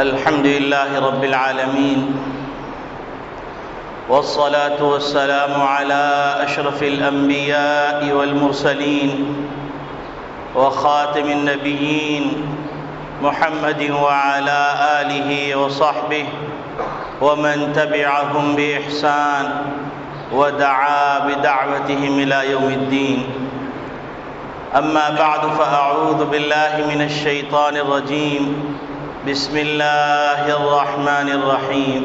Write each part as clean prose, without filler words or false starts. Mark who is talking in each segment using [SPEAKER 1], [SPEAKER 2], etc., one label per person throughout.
[SPEAKER 1] الحمد لله رب العالمين، والصلاة والسلام على أشرف الأنبياء والمرسلين وخاتم النبيين محمد وعلى آله وصحبه ومن تبعهم بإحسان ودعا بدعوتهم إلى يوم الدين. أما بعد، فأعوذ بالله من الشيطان الرجيم. بسم الله الرحمن الرحيم.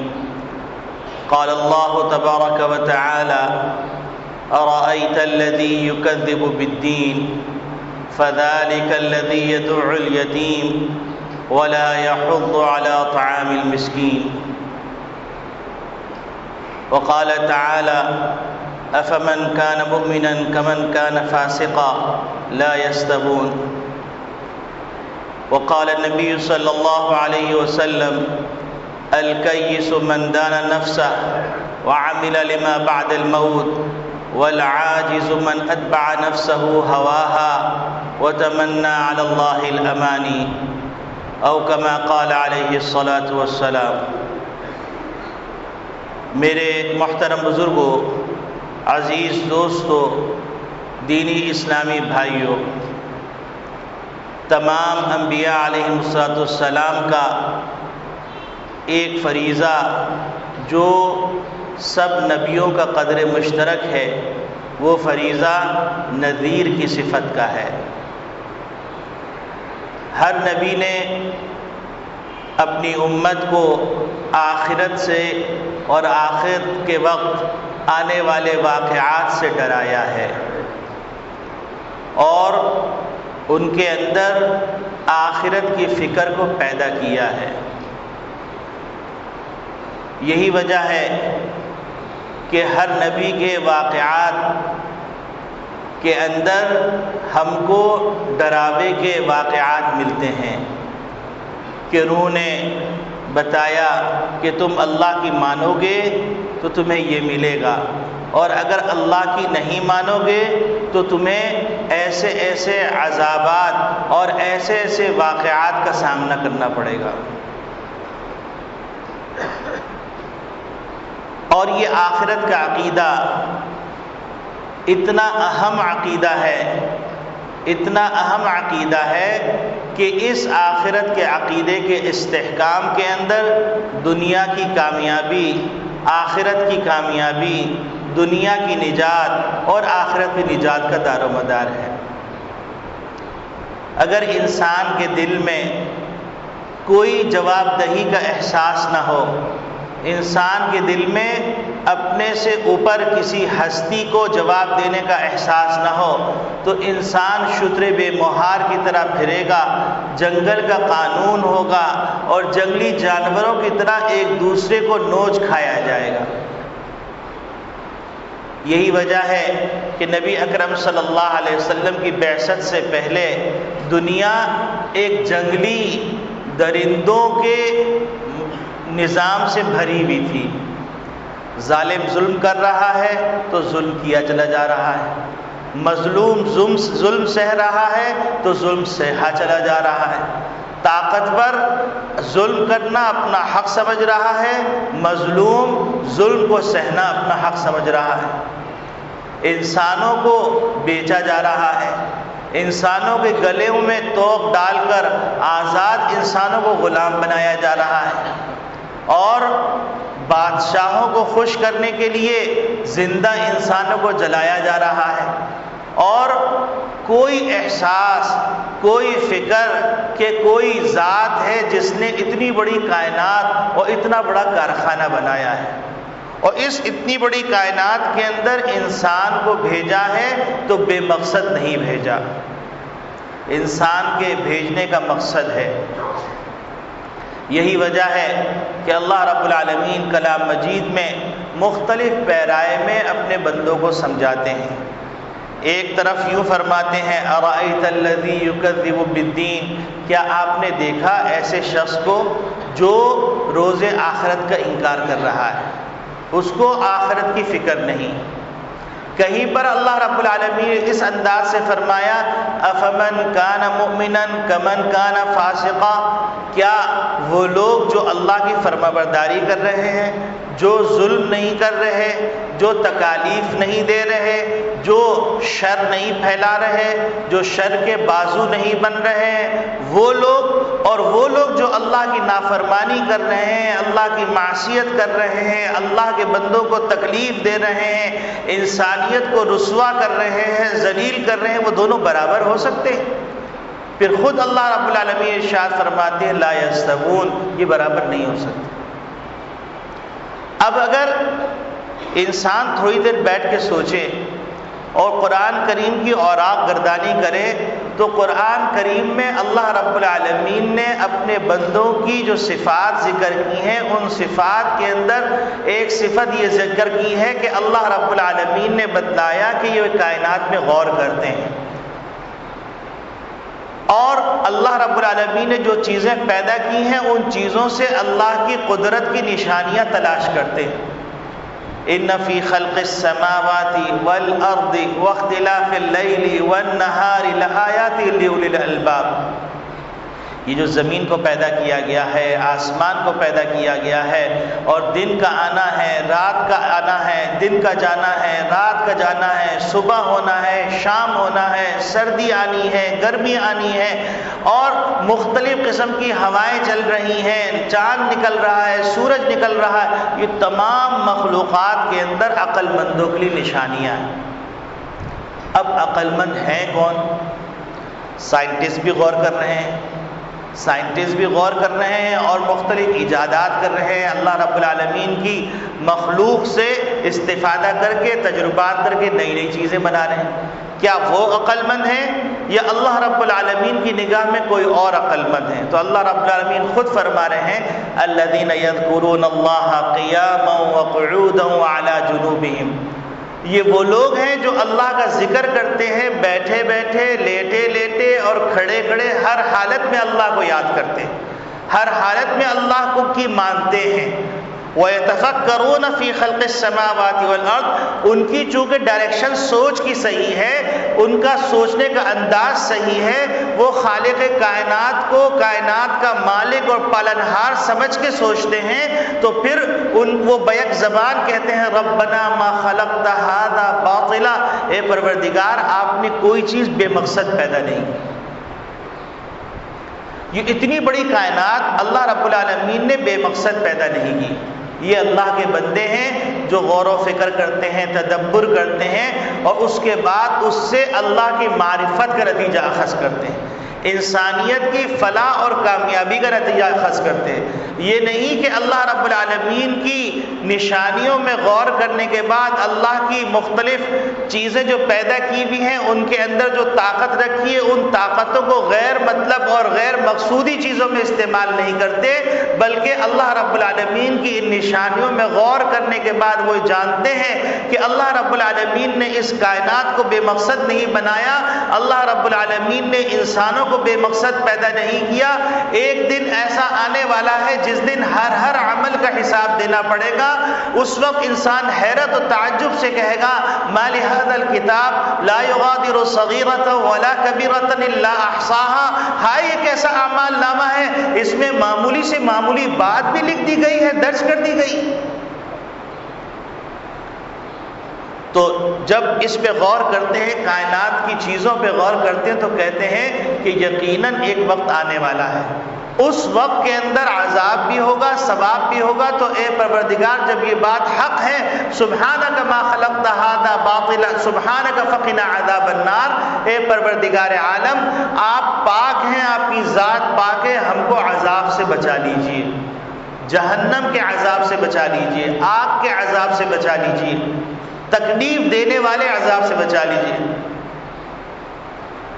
[SPEAKER 1] قال الله تبارك وتعالى: أرأيت الذي يكذب بالدين فذلك الذي يدع اليتيم ولا يحض على طعام المسكين. وقال تعالى: أفمن كان مؤمنا كمن كان فاسقا لا يستوون. وقال النبي صلى الله عليه وسلم: الكيس من دان نفسه وعمل لما بعد الموت، والعاجز من أتبع نفسه هواها وتمنى على الله الأماني، أو كما قال عليه الصلاة والسلام. میرے محترم بزرگوں، عزیز دوستو، دینی اسلامی بھائیوں، تمام انبیاء علیہ السلام کا ایک فریضہ جو سب نبیوں کا قدر مشترک ہے، وہ فریضہ نذیر کی صفت کا ہے. ہر نبی نے اپنی امت کو آخرت سے اور آخرت کے وقت آنے والے واقعات سے ڈرایا ہے اور ان کے اندر آخرت کی فکر کو پیدا کیا ہے. یہی وجہ ہے کہ ہر نبی کے واقعات کے اندر ہم کو ڈراوے کے واقعات ملتے ہیں کہ روح نے بتایا کہ تم اللہ کی مانو گے تو تمہیں یہ ملے گا، اور اگر اللہ کی نہیں مانو گے تو تمہیں ایسے ایسے عذابات اور ایسے ایسے واقعات کا سامنا کرنا پڑے گا. اور یہ آخرت کا عقیدہ اتنا اہم عقیدہ ہے، اتنا اہم عقیدہ ہے کہ اس آخرت کے عقیدے کے استحکام کے اندر دنیا کی کامیابی، آخرت کی کامیابی، دنیا کی نجات اور آخرت کی نجات کا دار و مدار ہے. اگر انسان کے دل میں کوئی جواب دہی کا احساس نہ ہو، انسان کے دل میں اپنے سے اوپر کسی ہستی کو جواب دینے کا احساس نہ ہو، تو انسان شتر بے مہار کی طرح پھرے گا، جنگل کا قانون ہوگا اور جنگلی جانوروں کی طرح ایک دوسرے کو نوچ کھایا جائے گا. یہی وجہ ہے کہ نبی اکرم صلی اللہ علیہ وسلم کی بعثت سے پہلے دنیا ایک جنگلی درندوں کے نظام سے بھری ہوئی تھی. ظالم ظلم کر رہا ہے تو ظلم کیا چلا جا رہا ہے، مظلوم ظلم سہ رہا ہے تو ظلم سہا چلا جا رہا ہے، طاقتور ظلم کرنا اپنا حق سمجھ رہا ہے، مظلوم ظلم کو سہنا اپنا حق سمجھ رہا ہے. انسانوں کو بیچا جا رہا ہے، انسانوں کے گلے میں توق ڈال کر آزاد انسانوں کو غلام بنایا جا رہا ہے، اور بادشاہوں کو خوش کرنے کے لیے زندہ انسانوں کو جلایا جا رہا ہے، اور کوئی احساس، کوئی فکر کہ کوئی ذات ہے جس نے اتنی بڑی کائنات اور اتنا بڑا کارخانہ بنایا ہے، اور اس اتنی بڑی کائنات کے اندر انسان کو بھیجا ہے تو بے مقصد نہیں بھیجا. انسان کے بھیجنے کا مقصد ہے. یہی وجہ ہے کہ اللہ رب العالمین کلام مجید میں مختلف پیرائے میں اپنے بندوں کو سمجھاتے ہیں. ایک طرف یوں فرماتے ہیں: ارأیت الذی یکذب بالدین، کیا آپ نے دیکھا ایسے شخص کو جو روز آخرت کا انکار کر رہا ہے، اس کو آخرت کی فکر نہیں. کہیں پر اللہ رب العالمین نے اس انداز سے فرمایا افمن کان مؤمنا کمن کان فاسقا، کیا وہ لوگ جو اللہ کی فرما برداری کر رہے ہیں، جو ظلم نہیں کر رہے، جو تکالیف نہیں دے رہے، جو شر نہیں پھیلا رہے، جو شر کے بازو نہیں بن رہے ہیں، وہ لوگ اور وہ لوگ جو اللہ کی نافرمانی کر رہے ہیں، اللہ کی معصیت کر رہے ہیں، اللہ کے بندوں کو تکلیف دے رہے ہیں، انسانیت کو رسوا کر رہے ہیں، ذلیل کر رہے ہیں، وہ دونوں برابر ہو سکتے ہیں؟ پھر خود اللہ رب العالمین ارشاد فرماتے ہیں لا یستوون، یہ برابر نہیں ہو سکتے۔ اب اگر انسان تھوڑی دیر بیٹھ کے سوچے اور قرآن کریم کی اوراق گردانی کرے تو قرآن کریم میں اللہ رب العالمین نے اپنے بندوں کی جو صفات ذکر کی ہیں، ان صفات کے اندر ایک صفت یہ ذکر کی ہے کہ اللہ رب العالمین نے بتلایا کہ یہ کائنات میں غور کرتے ہیں، اور اللہ رب العالمین نے جو چیزیں پیدا کی ہیں ان چیزوں سے اللہ کی قدرت کی نشانیاں تلاش کرتے ہیں۔ ان فی خلق السماوات والارض واختلاف اللیل والنہار لآیات لأولی الالباب، یہ جو زمین کو پیدا کیا گیا ہے، آسمان کو پیدا کیا گیا ہے، اور دن کا آنا ہے، رات کا آنا ہے، دن کا جانا ہے، رات کا جانا ہے، صبح ہونا ہے، شام ہونا ہے، سردی آنی ہے، گرمی آنی ہے، اور مختلف قسم کی ہوائیں چل رہی ہیں، چاند نکل رہا ہے، سورج نکل رہا ہے، یہ تمام مخلوقات کے اندر عقل مندوں کے لیے نشانیاں ہیں۔ اب عقل مند ہیں کون؟ سائنٹسٹ بھی غور کر رہے ہیں، سائنٹسٹ بھی غور کر رہے ہیں اور مختلف ایجادات کر رہے ہیں، اللہ رب العالمین کی مخلوق سے استفادہ کر کے، تجربات کر کے نئی نئی چیزیں بنا رہے ہیں۔ کیا وہ عقل مند ہیں یا اللہ رب العالمین کی نگاہ میں کوئی اور عقل مند ہے؟ تو اللہ رب العالمین خود فرما رہے ہیں الذین یذکرون اللہ قیاما وقعودا وعلی جنوبہم، یہ وہ لوگ ہیں جو اللہ کا ذکر کرتے ہیں بیٹھے بیٹھے، لیٹے لیٹے اور کھڑے کھڑے، ہر حالت میں اللہ کو یاد کرتے ہیں، ہر حالت میں اللہ کو کی مانتے ہیں۔ وَيَتَفَكَّرُونَ فِي خَلْقِ السَّمَاوَاتِ وَالْأَرْضِ، ان کی چونکہ ڈائریکشن سوچ کی صحیح ہے، ان کا سوچنے کا انداز صحیح ہے، وہ خالق کائنات کو کائنات کا مالک اور پالنہار سمجھ کے سوچتے ہیں، تو پھر وہ بیک زبان کہتے ہیں ربنا ما خلقت ھذا باطلا، اے پروردگار آپ نے کوئی چیز بے مقصد پیدا نہیں کی۔ یہ اتنی بڑی کائنات اللہ رب العالمین نے بے مقصد پیدا نہیں کی۔ یہ اللہ کے بندے ہیں جو غور و فکر کرتے ہیں، تدبر کرتے ہیں، اور اس کے بعد اس سے اللہ کی معرفت کا نتیجہ اخذ کرتے ہیں، انسانیت کی فلاح اور کامیابی کا نتیجہ اخذ کرتے ہیں۔ یہ نہیں کہ اللہ رب العالمین کی نشانیوں میں غور کرنے کے بعد اللہ کی مختلف چیزیں جو پیدا کی بھی ہیں ان کے اندر جو طاقت رکھی ہے ان طاقتوں کو غیر مطلب اور غیر مقصودی چیزوں میں استعمال نہیں کرتے، بلکہ اللہ رب العالمین کی ان نشانیوں میں غور کرنے کے بعد وہ جانتے ہیں کہ اللہ رب العالمین نے اس کائنات کو بے مقصد نہیں بنایا، اللہ رب العالمین نے انسانوں کو بے مقصد پیدا نہیں کیا۔ ایک دن ایسا آنے والا ہے جس دن ہر عمل کا حساب دینا پڑے گا، اس وقت انسان حیرت و تعجب سے کہے گا ما لهذا الكتاب لا يغادر صغیرۃ ولا کبیرۃ الا احصاها، ہائے یہ کیسا اعمال نامہ ہے، اس میں معمولی سے معمولی بات بھی لکھ دی گئی ہے، درج کر دی گئی۔ تو جب اس پہ غور کرتے ہیں، کائنات کی چیزوں پہ غور کرتے ہیں، تو کہتے ہیں کہ یقیناً ایک وقت آنے والا ہے، اس وقت کے اندر عذاب بھی ہوگا، ثواب بھی ہوگا۔ تو اے پروردگار جب یہ بات حق ہے، سبحانک ما خلقت ھذا باطلا سبحانک فقنا عذاب النار، اے پروردگار عالم آپ پاک ہیں، آپ کی ذات پاک ہے، ہم کو عذاب سے بچا لیجئے، جہنم کے عذاب سے بچا لیجئے، آگ کے عذاب سے بچا لیجئے، تکلیف دینے والے عذاب سے بچا لیجئے۔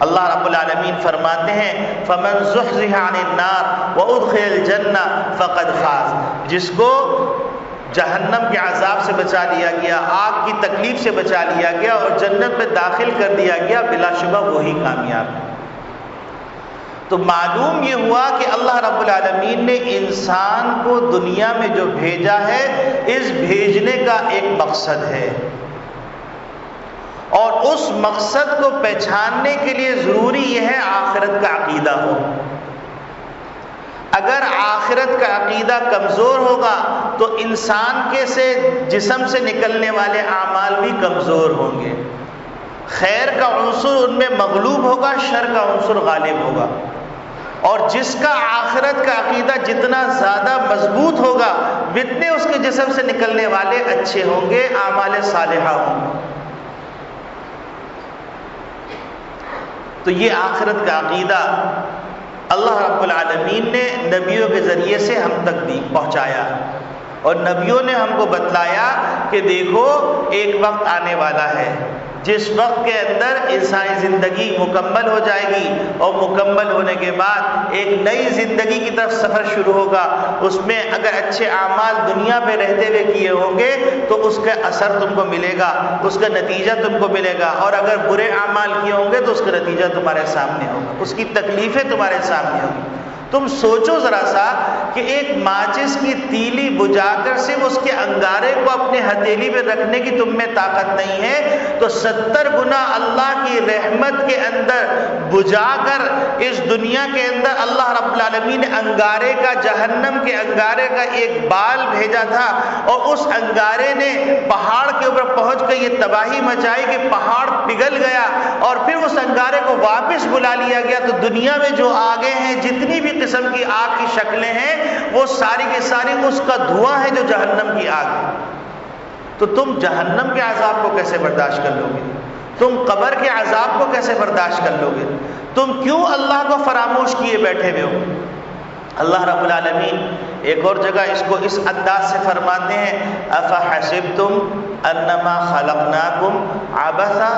[SPEAKER 1] اللہ رب العالمین فرماتے ہیں فَمَنْ زُحْزِحَ عَنِ النَّارِ وَأُدْخِلَ الْجَنَّةَ فَقَدْ فَازَ، جس کو جہنم کے عذاب سے بچا لیا گیا، آگ کی تکلیف سے بچا لیا گیا اور جنت میں داخل کر دیا گیا، بلا شبہ وہی کامیاب ہے۔ تو معلوم یہ ہوا کہ اللہ رب العالمین نے انسان کو دنیا میں جو بھیجا ہے، اس بھیجنے کا ایک مقصد ہے۔ اور اس مقصد کو پہچاننے کے لیے ضروری یہ ہے آخرت کا عقیدہ ہو۔ اگر آخرت کا عقیدہ کمزور ہوگا تو انسان کے جسم سے نکلنے والے اعمال بھی کمزور ہوں گے۔ خیر کا عنصر ان میں مغلوب ہوگا، شر کا عنصر غالب ہوگا۔ اور جس کا آخرت کا عقیدہ جتنا زیادہ مضبوط ہوگا، اتنے اس کے جسم سے نکلنے والے اچھے ہوں گے، اعمال صالحہ ہوں گے۔ تو یہ آخرت کا عقیدہ اللہ رب العالمین نے نبیوں کے ذریعے سے ہم تک بھی پہنچایا، اور نبیوں نے ہم کو بتلایا کہ دیکھو ایک وقت آنے والا ہے جس وقت کے اندر انسانی زندگی مکمل ہو جائے گی، اور مکمل ہونے کے بعد ایک نئی زندگی کی طرف سفر شروع ہوگا۔ اس میں اگر اچھے اعمال دنیا پہ رہتے ہوئے کیے ہوں گے تو اس کا اثر تم کو ملے گا، اس کا نتیجہ تم کو ملے گا، اور اگر برے اعمال کیے ہوں گے تو اس کا نتیجہ تمہارے سامنے ہوگا، اس کی تکلیفیں تمہارے سامنے ہوں گی۔ تم سوچو ذرا سا کہ ایک ماچس کی تیلی بجھا کر صرف اس کے انگارے کو اپنے ہتھیلی میں رکھنے کی تم میں طاقت نہیں ہے، تو 70 گنا اللہ کی رحمت کے اندر بجھا کر اس دنیا کے اندر اللہ رب العالمین نے انگارے کا، جہنم کے انگارے کا ایک بال بھیجا تھا، اور اس انگارے نے پہاڑ کے اوپر پہنچ کر یہ تباہی مچائی کہ پہاڑ پگھل گیا، اور پھر اس انگارے کو واپس بلا لیا گیا۔ تو دنیا میں جو آگے ہیں، جتنی بھی قسم کی آگ کی شکلیں ہیں، وہ ساری کی ساری اس کا دھواں ہے جو جہنم کی آگ ہے۔ تو تم جہنم کے عذاب کو کیسے برداشت کر لو گے؟ تم قبر کے عذاب کو کیسے برداشت کر لو گے؟ تم کیوں اللہ کو فراموش کیے بیٹھے ہوئے ہو؟ اللہ رب العالمین ایک اور جگہ اس کو اس انداز سے فرماتے ہیں، افحسبتم انما خلقناکم عبثا،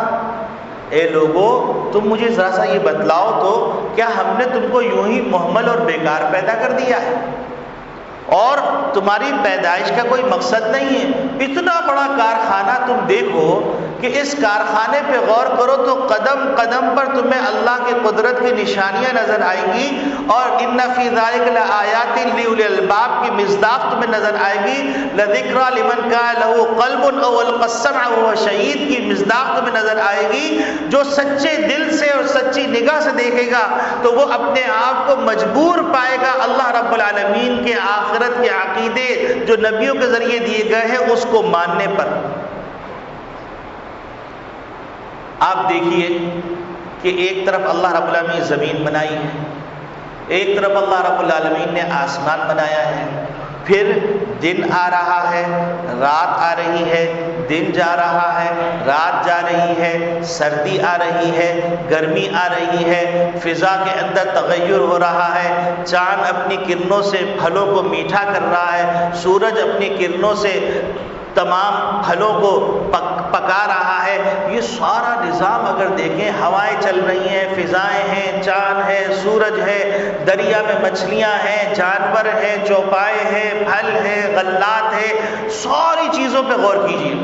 [SPEAKER 1] اے لوگو تم مجھے ذرا سا یہ بتلاؤ تو کیا ہم نے تم کو یوں ہی محمل اور بیکار پیدا کر دیا ہے، اور تمہاری پیدائش کا کوئی مقصد نہیں ہے؟ اتنا بڑا کارخانہ تم دیکھو کہ اس کارخانے پہ غور کرو تو قدم قدم پر تمہیں اللہ کی قدرت کی نشانیاں نظر آئیں گی، اور ان فی ذلک لآیات لأولی الالباب کی مصداق تمہیں نظر آئے گی، لذکریٰ لمن کان لہ قلب او القى السمع وهو شہید کی مصداق تمہیں نظر آئے گی۔ جو سچے دل سے اور سچی نگاہ سے دیکھے گا تو وہ اپنے آپ کو مجبور پائے گا اللہ رب العالمین کے آخرت کے عقیدے جو نبیوں کے ذریعے دیے گئے ہیں اس کو ماننے پر۔ آپ دیکھیے کہ ایک طرف اللہ رب العالمین نے زمین بنائی ہے، ایک طرف اللہ رب العالمین نے آسمان بنایا ہے، پھر دن آ رہا ہے، رات آ رہی ہے، دن جا رہا ہے، رات جا رہی ہے، سردی آ رہی ہے، گرمی آ رہی ہے، فضا کے اندر تغیر ہو رہا ہے، چاند اپنی کرنوں سے پھلوں کو میٹھا کر رہا ہے، سورج اپنی کرنوں سے تمام پھلوں کو پکا رہا ہے۔ یہ سارا نظام اگر دیکھیں، ہوائیں چل رہی ہیں، فضائیں ہیں، چاند ہے، سورج ہے، دریا میں مچھلیاں ہیں، جانور ہیں، چوپائے ہیں، پھل ہیں، غلات ہیں، ساری چیزوں پہ غور کیجیے۔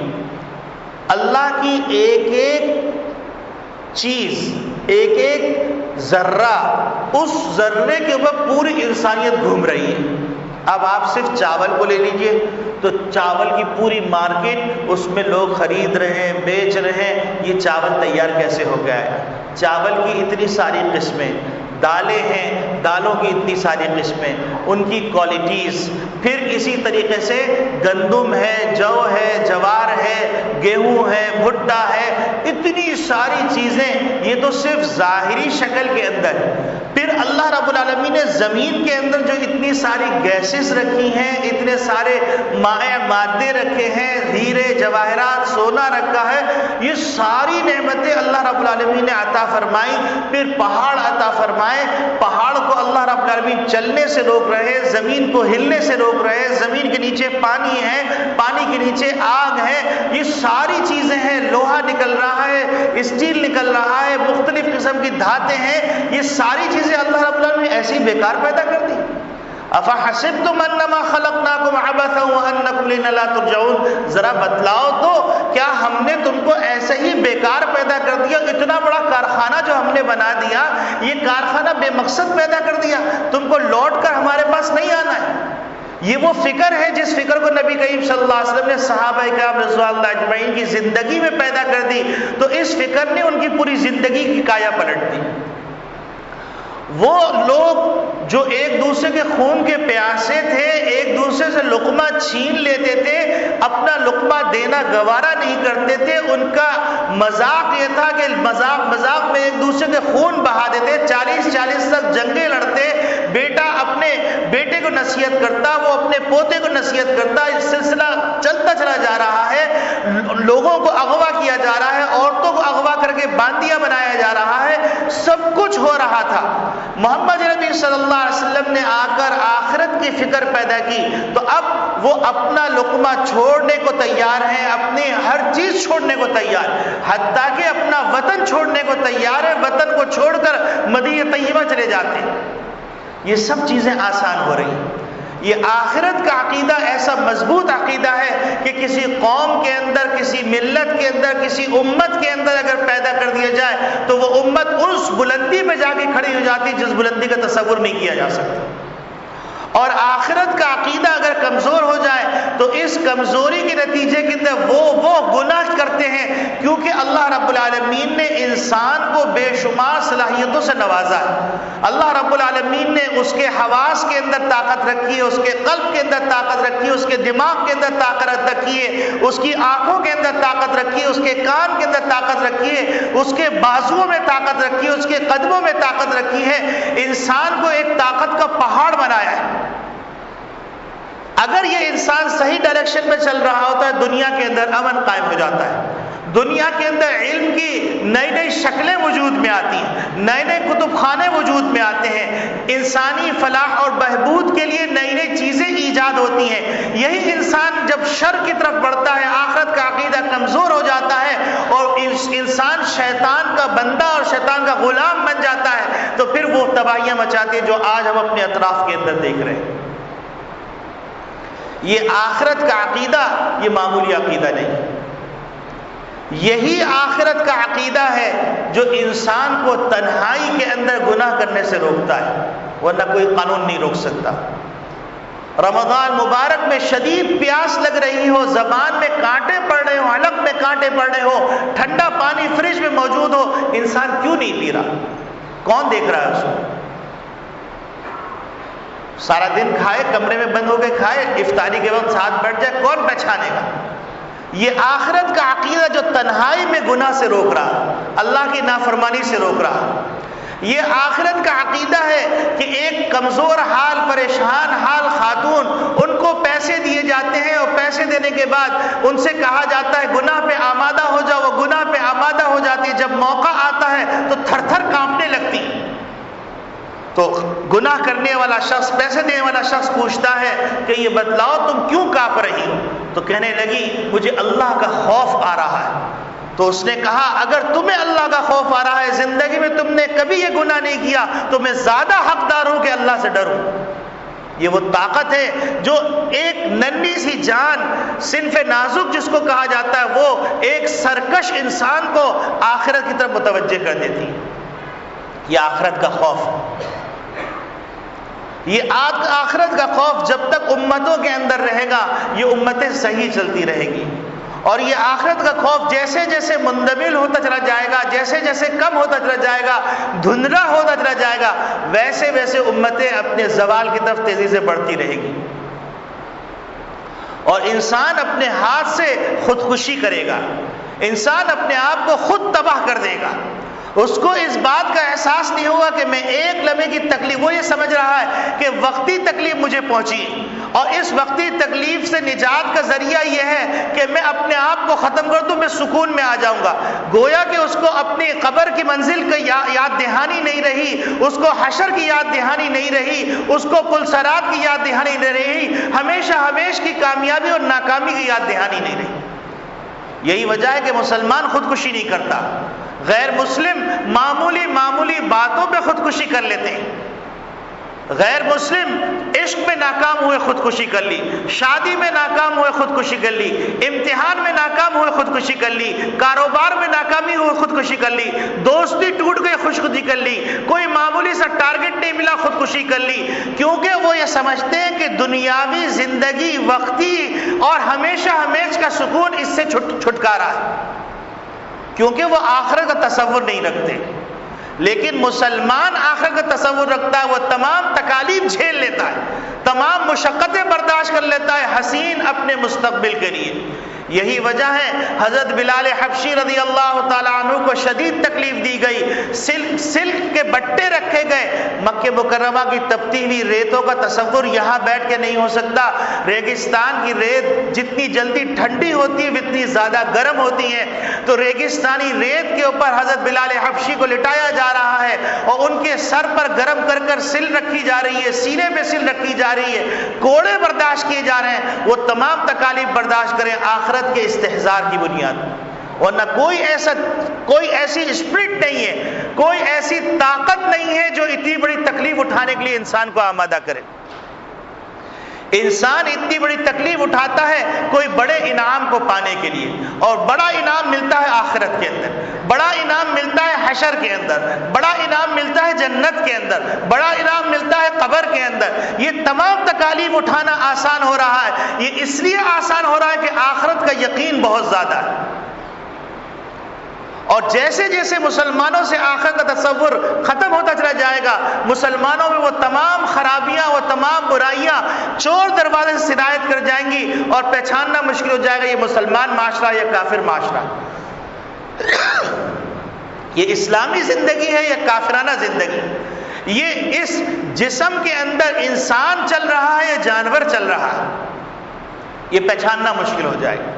[SPEAKER 1] اللہ کی ایک ایک چیز، ایک ایک ذرہ، اس ذرے کے اوپر پوری انسانیت گھوم رہی ہے۔ اب آپ صرف چاول کو لے لیجئے تو چاول کی پوری مارکیٹ، اس میں لوگ خرید رہے ہیں، بیچ رہے ہیں۔ یہ چاول تیار کیسے ہو گیا ہے؟ چاول کی اتنی ساری قسمیں، دالیں ہیں، دالوں کی اتنی ساری قسمیں، ان کی کوالٹیز، پھر اسی طریقے سے گندم ہے، جو ہے، جوار ہے، گیہوں ہے، بھٹا ہے، اتنی ساری چیزیں۔ یہ تو صرف ظاہری شکل کے اندر۔ پھر اللہ رب العالمین نے زمین کے اندر جو اتنی ساری گیسز رکھی ہیں، اتنے سارے مائع مادے رکھے ہیں، ہیرے جواہرات، سونا رکھا ہے، یہ ساری نعمتیں اللہ رب العالمین نے عطا فرمائی۔ پھر پہاڑ عطا فرمائے، پہاڑ کو اللہ رب العالمین چلنے سے روک رہے، زمین کو ہلنے سے روک رہے، زمین کے نیچے پانی ہے، پانی کے نیچے آگ ہے، یہ ساری چیزیں ہیں، لوہا نکل رہا ہے، اسٹیل نکل رہا ہے، مختلف قسم کی دھاتیں ہیں، یہ ساری چیزیں اللہ رب العالمین نے ایسی بیکار پیدا کر دی۔ افحسبتم انما خلقناکم عبثا وانکم الینا لا ترجعون، ذرا بتلاؤ تو کیا ہم نے تم کو ایسے ہی بیکار پیدا کر دیا؟ اتنا بڑا کارخانہ جو ہم نے بنا دیا، یہ کارخانہ بے مقصد پیدا کر دیا، تم کو لوٹ کر ہمارے پاس نہیں آنا ہے؟ یہ وہ فکر ہے جس فکر کو نبی کریم صلی اللہ علیہ وسلم نے صحابہ کرام رضوان اللہ اجمعین کی زندگی میں پیدا کر دی، تو اس فکر نے ان کی پوری زندگی کی کایا پلٹ دی۔ وہ لوگ جو ایک دوسرے کے خون کے پیاسے تھے، ایک دوسرے سے لقمہ چھین لیتے تھے، اپنا لقمہ دینا گوارا نہیں کرتے تھے، ان کا مذاق یہ تھا کہ مذاق میں ایک دوسرے کے خون بہا دیتے، 40 تک جنگیں لڑتے، بیٹا اپنے بیٹے کو نصیحت کرتا، وہ اپنے پوتے کو نصیحت کرتا، اس سلسلہ چلتا چلا جا رہا ہے، لوگوں کو اغوا کیا جا رہا ہے، عورتوں کو اغوا کر کے باندیاں بنایا جا رہا ہے، سب کچھ ہو رہا تھا۔ محمد نبی صلی اللہ علیہ وسلم نے آ کر آخرت کی فکر پیدا کی، تو اب وہ اپنا لقمہ چھوڑنے کو تیار ہیں، اپنی ہر چیز چھوڑنے کو تیار، حتیٰ کہ اپنا وطن چھوڑنے کو تیار ہے، وطن کو چھوڑ کر مدینہ طیبہ چلے جاتے ہیں۔ یہ سب چیزیں آسان ہو رہی ہیں۔ یہ آخرت کا عقیدہ ایسا مضبوط عقیدہ ہے کہ کسی قوم کے اندر، کسی ملت کے اندر، کسی امت کے اندر اگر پیدا کر دیا جائے تو وہ امت اس بلندی پہ جا کے کھڑی ہو جاتی جس بلندی کا تصور نہیں کیا جا سکتا۔ اور آخرت کا عقیدہ اگر کمزور ہو جائے تو اس کمزوری کے نتیجے کے اندر وہ گناہ کرتے ہیں، کیونکہ اللہ رب العالمین نے انسان کو بے شمار صلاحیتوں سے نوازا ہے۔ اللہ رب العالمین نے اس کے حواس کے اندر طاقت رکھی ہے، اس کے قلب کے اندر طاقت رکھی ہے، اس کے دماغ کے اندر طاقت رکھی ہے، اس کی آنکھوں کے اندر طاقت رکھی ہے، اس کے کان کے اندر طاقت رکھی ہے، اس کے بازوؤں میں طاقت رکھی ہے، اس کے قدموں میں طاقت رکھی ہے۔ انسان کو ایک طاقت کا پہاڑ بنایا ہے۔ اگر یہ انسان صحیح ڈائریکشن میں چل رہا ہوتا ہے، دنیا کے اندر امن قائم ہو جاتا ہے، دنیا کے اندر علم کی نئی نئی شکلیں وجود میں آتی ہیں، نئے نئے کتب خانے وجود میں آتے ہیں، انسانی فلاح اور بہبود کے لیے نئی نئی چیزیں ایجاد ہوتی ہیں۔ یہی انسان جب شر کی طرف بڑھتا ہے، آخرت کا عقیدہ کمزور ہو جاتا ہے اور انسان شیطان کا بندہ اور شیطان کا غلام بن جاتا ہے، تو پھر وہ تباہیاں مچاتے ہیں جو آج ہم اپنے اطراف کے اندر دیکھ رہے ہیں۔ یہ آخرت کا عقیدہ یہ معمولی عقیدہ نہیں، یہی آخرت کا عقیدہ ہے جو انسان کو تنہائی کے اندر گناہ کرنے سے روکتا ہے، ورنہ کوئی قانون نہیں روک سکتا۔ رمضان مبارک میں شدید پیاس لگ رہی ہو، زبان میں کانٹے پڑ رہے ہو، حلق میں کانٹے پڑ رہے ہو، ٹھنڈا پانی فریج میں موجود ہو، انسان کیوں نہیں پی رہا؟ کون دیکھ رہا ہے اس کو؟ سارا دن کھائے، کمرے میں بند ہو کے کھائے، افطاری کے وقت ساتھ بیٹھ جائے، کون پہچانے گا؟ یہ آخرت کا عقیدہ جو تنہائی میں گناہ سے روک رہا، اللہ کی نافرمانی سے روک رہا، یہ آخرت کا عقیدہ ہے کہ ایک کمزور حال، پریشان حال خاتون، ان کو پیسے دیے جاتے ہیں اور پیسے دینے کے بعد ان سے کہا جاتا ہے گناہ پہ آمادہ ہو جاؤ، وہ گناہ پہ آمادہ ہو جاتی ہے، جب موقع آتا ہے تو تھر تھر کانپنے لگتی۔ تو گناہ کرنے والا شخص، پیسے دینے والا شخص پوچھتا ہے کہ یہ بتلاؤ تم کیوں کانپ رہی ہو؟ تو کہنے لگی مجھے اللہ کا خوف آ رہا ہے۔ تو اس نے کہا اگر تمہیں اللہ کا خوف آ رہا ہے، زندگی میں تم نے کبھی یہ گناہ نہیں کیا، تو میں زیادہ حقدار ہوں کہ اللہ سے ڈروں۔ یہ وہ طاقت ہے جو ایک ننھی سی جان، صنف نازک جس کو کہا جاتا ہے، وہ ایک سرکش انسان کو آخرت کی طرف متوجہ کر دیتی ہے۔ یہ آخرت کا خوف، یہ آخرت کا خوف جب تک امتوں کے اندر رہے گا، یہ امتیں صحیح چلتی رہے گی۔ اور یہ آخرت کا خوف جیسے جیسے مندمل ہوتا چلا جائے گا، جیسے جیسے کم ہوتا چلا جائے گا، دھندلا ہوتا چلا جائے گا، ویسے ویسے امتیں اپنے زوال کی طرف تیزی سے بڑھتی رہے گی، اور انسان اپنے ہاتھ سے خودکشی کرے گا، انسان اپنے آپ کو خود تباہ کر دے گا۔ اس کو اس بات کا احساس نہیں ہوگا کہ میں ایک لمحے کی تکلیف، وہ یہ سمجھ رہا ہے کہ وقتی تکلیف مجھے پہنچی، اور اس وقتی تکلیف سے نجات کا ذریعہ یہ ہے کہ میں اپنے آپ کو ختم کر دوں، میں سکون میں آ جاؤں گا۔ گویا کہ اس کو اپنی قبر کی منزل کی یاد دہانی نہیں رہی، اس کو حشر کی یاد دہانی نہیں رہی، اس کو پلسرات کی یاد دہانی نہیں رہی، ہمیشہ ہمیش کی کامیابی اور ناکامی کی یاد دہانی نہیں رہی۔ یہی وجہ ہے کہ مسلمان خودکشی نہیں کرتا، غیر مسلم معمولی باتوں پہ خودکشی کر لیتے ہیں۔ غیر مسلم عشق میں ناکام ہوئے خودکشی کر لی، شادی میں ناکام ہوئے خودکشی کر لی، امتحان میں ناکام ہوئے خودکشی کر لی، کاروبار میں ناکامی ہوئے خودکشی کر لی، دوستی ٹوٹ گئی خودکشی کر لی، کوئی معمولی سا ٹارگٹ نہیں ملا خودکشی کر لی، کیونکہ وہ یہ سمجھتے ہیں کہ دنیاوی زندگی وقتی اور ہمیشہ ہمیش کا سکون اس سے چھٹکارا ہے، کیونکہ وہ آخرت کا تصور نہیں رکھتے۔ لیکن مسلمان آخرت کا تصور رکھتا ہے، وہ تمام تکالیف جھیل لیتا ہے، تمام مشقتیں برداشت کر لیتا ہے حسین اپنے مستقبل کے لیے۔ یہی وجہ ہے حضرت بلال حبشی رضی اللہ تعالیٰ عنہ کو شدید تکلیف دی گئی، سلک کے بٹے رکھے گئے، مکہ مکرمہ کی تپتی ہوئی ریتوں کا تصور یہاں بیٹھ کے نہیں ہو سکتا۔ ریگستان کی ریت جتنی جلدی ٹھنڈی ہوتی ہے اتنی زیادہ گرم ہوتی ہے، تو ریگستانی ریت کے اوپر حضرت بلال حبشی کو لٹایا جا رہا ہے اور ان کے سر پر گرم کر کر سل رکھی جا رہی ہے، سینے پہ سل رکھی جا رہی ہے، کوڑے برداشت کیے جا رہے ہیں، وہ تمام تکالیف برداشت کریں آخرت کے استحضار کی بنیاد، ورنہ کوئی ایسی اسپرٹ نہیں ہے، کوئی ایسی طاقت نہیں ہے جو اتنی بڑی تکلیف اٹھانے کے لیے انسان کو آمادہ کرے۔ انسان اتنی بڑی تکلیف اٹھاتا ہے کوئی بڑے انعام کو پانے کے لیے، اور بڑا انعام ملتا ہے آخرت کے اندر، بڑا انعام ملتا ہے حشر کے اندر، بڑا انعام ملتا ہے جنت کے اندر، بڑا انعام ملتا ہے قبر کے اندر۔ یہ تمام تکالیف اٹھانا آسان ہو رہا ہے، یہ اس لیے آسان ہو رہا ہے کہ آخرت کا یقین بہت زیادہ ہے، اور جیسے جیسے مسلمانوں سے آخرت کا تصور ختم ہوتا چلا جائے گا، مسلمانوں میں وہ تمام خرابیاں، وہ تمام برائیاں چور دروازے سے سرایت کر جائیں گی، اور پہچاننا مشکل ہو جائے گا یہ مسلمان معاشرہ یا کافر معاشرہ، یہ اسلامی زندگی ہے یا کافرانہ زندگی، یہ اس جسم کے اندر انسان چل رہا ہے یا جانور چل رہا ہے، یہ پہچاننا مشکل ہو جائے گا۔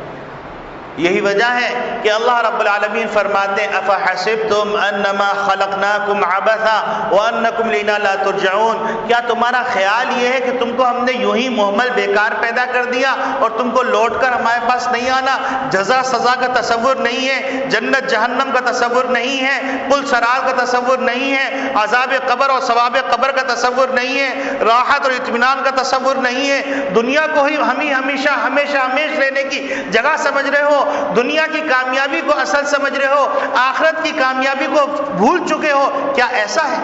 [SPEAKER 1] یہی وجہ ہے کہ اللہ رب العالمین فرماتے ہیں افحسبتم انما خلقناکم عبثا وانکم الینا لا ترجعون، کیا تمہارا خیال یہ ہے کہ تم کو ہم نے یوں ہی محمل بیکار پیدا کر دیا اور تم کو لوٹ کر ہمارے پاس نہیں آنا؟ جزا سزا کا تصور نہیں ہے، جنت جہنم کا تصور نہیں ہے، پل سرار کا تصور نہیں ہے، عذاب قبر اور ثواب قبر کا تصور نہیں ہے، راحت اور اطمینان کا تصور نہیں ہے، دنیا کو ہی ہمیشہ رہنے کی جگہ سمجھ رہے ہو، دنیا کی کامیابی کو اصل سمجھ رہے ہو، آخرت کی کامیابی کو بھول چکے ہو، کیا ایسا ہے؟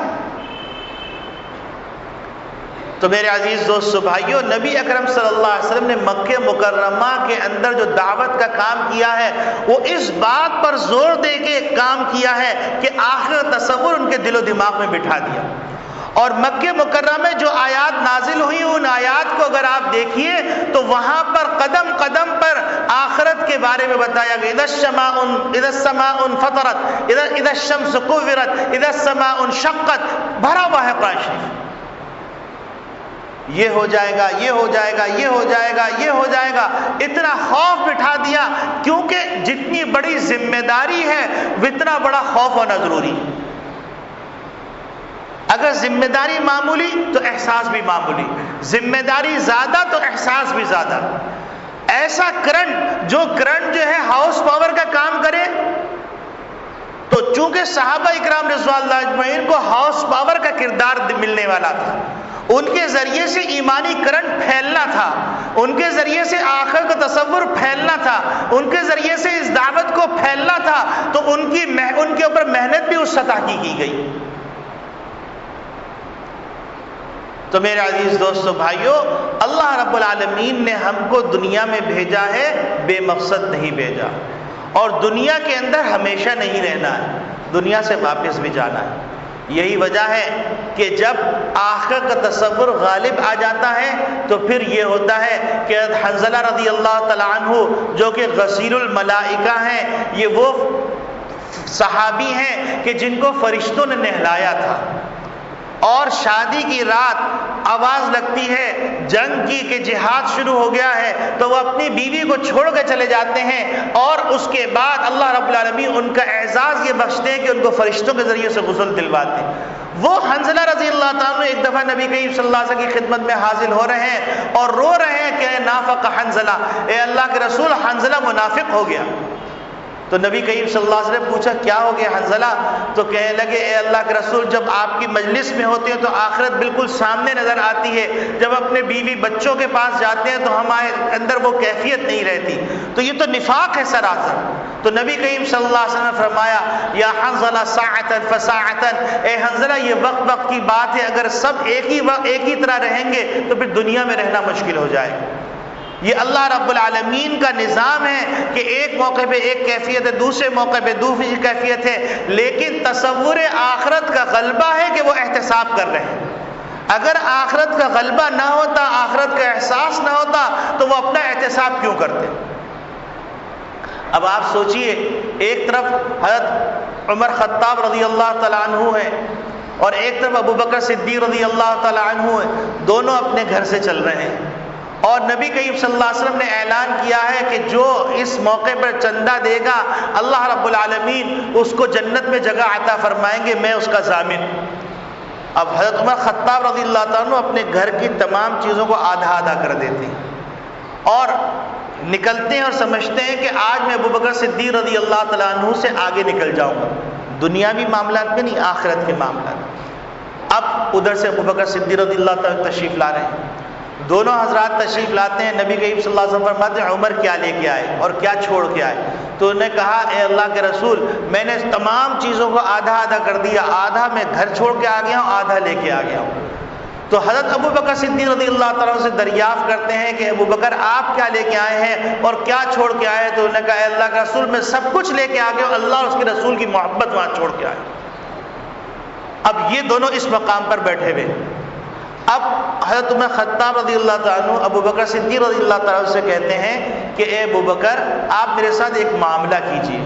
[SPEAKER 1] تو میرے عزیز دوستو بھائیو، نبی اکرم صلی اللہ علیہ وسلم نے مکہ مکرمہ کے اندر جو دعوت کا کام کیا ہے وہ اس بات پر زور دے کے کام کیا ہے کہ آخرت تصور ان کے دل و دماغ میں بٹھا دیا، اور مکہ مکرمہ میں جو آیات نازل ہوئی ان آیات کو اگر آپ دیکھیے تو وہاں پر قدم قدم پر آخرت کے بارے میں بتایا گیا، اذا السماء انفطرت، اذا الشمس كورت، اذا السماء انشقت، بھرا ہوا ہے قرآن شریف، یہ ہو جائے گا، یہ ہو جائے گا، یہ ہو جائے گا، یہ ہو جائے گا، اتنا خوف بٹھا دیا، کیونکہ جتنی بڑی ذمہ داری ہے اتنا بڑا خوف ہونا ضروری ہے۔ اگر ذمہ داری معمولی تو احساس بھی معمولی، ذمہ داری زیادہ تو احساس بھی زیادہ۔ ایسا کرنٹ جو ہے ہاؤس پاور کا کام کرے، تو چونکہ صحابہ اکرام رضوان اللہ اجمعین کو ہاؤس پاور کا کردار ملنے والا تھا، ان کے ذریعے سے ایمانی کرنٹ پھیلنا تھا، ان کے ذریعے سے آخرت کا تصور پھیلنا تھا، ان کے ذریعے سے اس دعوت کو پھیلنا تھا، تو ان کے اوپر محنت بھی اس سطح کی گئی۔ تو میرے عزیز دوستو بھائیو، اللہ رب العالمین نے ہم کو دنیا میں بھیجا ہے، بے مقصد نہیں بھیجا، اور دنیا کے اندر ہمیشہ نہیں رہنا ہے، دنیا سے واپس بھی جانا ہے۔ یہی وجہ ہے کہ جب آخرت کا تصور غالب آ جاتا ہے تو پھر یہ ہوتا ہے کہ حنظلہ رضی اللہ تعالیٰ عنہ جو کہ غسیل الملائکہ ہیں، یہ وہ صحابی ہیں کہ جن کو فرشتوں نے نہلایا تھا، اور شادی کی رات آواز لگتی ہے جنگ کی کہ جہاد شروع ہو گیا ہے، تو وہ اپنی بیوی کو چھوڑ کے چلے جاتے ہیں، اور اس کے بعد اللہ رب العالمین ان کا اعزاز یہ بخشتے ہیں کہ ان کو فرشتوں کے ذریعے سے غسل دلواتے ہیں۔ وہ حنظلہ رضی اللہ تعالیٰ ایک دفعہ نبی کریم صلی اللہ علیہ وسلم کی خدمت میں حاضر ہو رہے ہیں اور رو رہے ہیں کہ اے نافق حنظلہ، اے اللہ کے رسول، حنظلہ منافق ہو گیا۔ تو نبی کریم صلی اللہ علیہ وسلم نے پوچھا کیا ہو گیا حنظلہ؟ تو کہنے لگے اے اللہ کے رسول، جب آپ کی مجلس میں ہوتے ہیں تو آخرت بالکل سامنے نظر آتی ہے، جب اپنے بیوی بچوں کے پاس جاتے ہیں تو ہمارے اندر وہ کیفیت نہیں رہتی، تو یہ تو نفاق ہے سراسر۔ تو نبی کریم صلی اللہ علیہ وسلم نے فرمایا یا حنظلہ ساعتن فساعتن، اے حنظلہ یہ وقت وقت کی بات ہے، اگر سب ایک ہی طرح رہیں گے تو پھر دنیا میں رہنا مشکل ہو جائے گا۔ یہ اللہ رب العالمین کا نظام ہے کہ ایک موقع پہ ایک کیفیت ہے، دوسرے موقع پہ دوسری کیفیت ہے، لیکن تصور آخرت کا غلبہ ہے کہ وہ احتساب کر رہے ہیں۔ اگر آخرت کا غلبہ نہ ہوتا، آخرت کا احساس نہ ہوتا تو وہ اپنا احتساب کیوں کرتے؟ اب آپ سوچئے، ایک طرف حضرت عمر خطاب رضی اللہ تعالیٰ عنہ ہے اور ایک طرف ابو بکر صدیق رضی اللہ تعالیٰ عنہ ہے، دونوں اپنے گھر سے چل رہے ہیں، اور نبی کریم صلی اللہ علیہ وسلم نے اعلان کیا ہے کہ جو اس موقع پر چندہ دے گا اللہ رب العالمین اس کو جنت میں جگہ عطا فرمائیں گے، میں اس کا ضامن۔ اب حضرت عمر خطاب رضی اللہ تعالیٰ عنہ اپنے گھر کی تمام چیزوں کو آدھا آدھا کر دیتے ہیں اور نکلتے ہیں اور سمجھتے ہیں کہ آج میں ابو بکر صدیق رضی اللہ تعالیٰ عنہ سے آگے نکل جاؤں گا، دنیاوی معاملات میں نہیں، آخرت کے معاملات۔ اب ادھر سے ابو بکر صدیق رضی اللہ تعالیٰ تشریف لا رہے ہیں، دونوں حضرات تشریف لاتے ہیں، نبی کریم صلی اللہ علیہ وسلم فرماتے ہیں عمر کیا لے کے آئے اور کیا چھوڑ کے آئے؟ تو انہوں نے کہا اے اللہ کے رسول، میں نے تمام چیزوں کو آدھا آدھا کر دیا، آدھا میں گھر چھوڑ کے آ گیا ہوں، آدھا لے کے آ گیا ہوں۔ تو حضرت ابو بکر صدیق رضی اللہ تعالیٰ سے دریافت کرتے ہیں کہ ابو بکر آپ کیا لے کے آئے ہیں اور کیا چھوڑ کے آئے؟ تو انہوں نے کہا اے اللہ کے رسول میں سب کچھ لے کے آ گیا ہوں، اللہ اور اس کے رسول کی محبت وہاں چھوڑ کے آئے۔ اب یہ دونوں اس مقام پر بیٹھے ہوئے، اب حضرت عمر خطاب رضی اللہ تعالیٰ عنہ ابو بکر صدیق رضی اللہ تعالیٰ سے کہتے ہیں کہ اے ابو بکر آپ میرے ساتھ ایک معاملہ کیجیے۔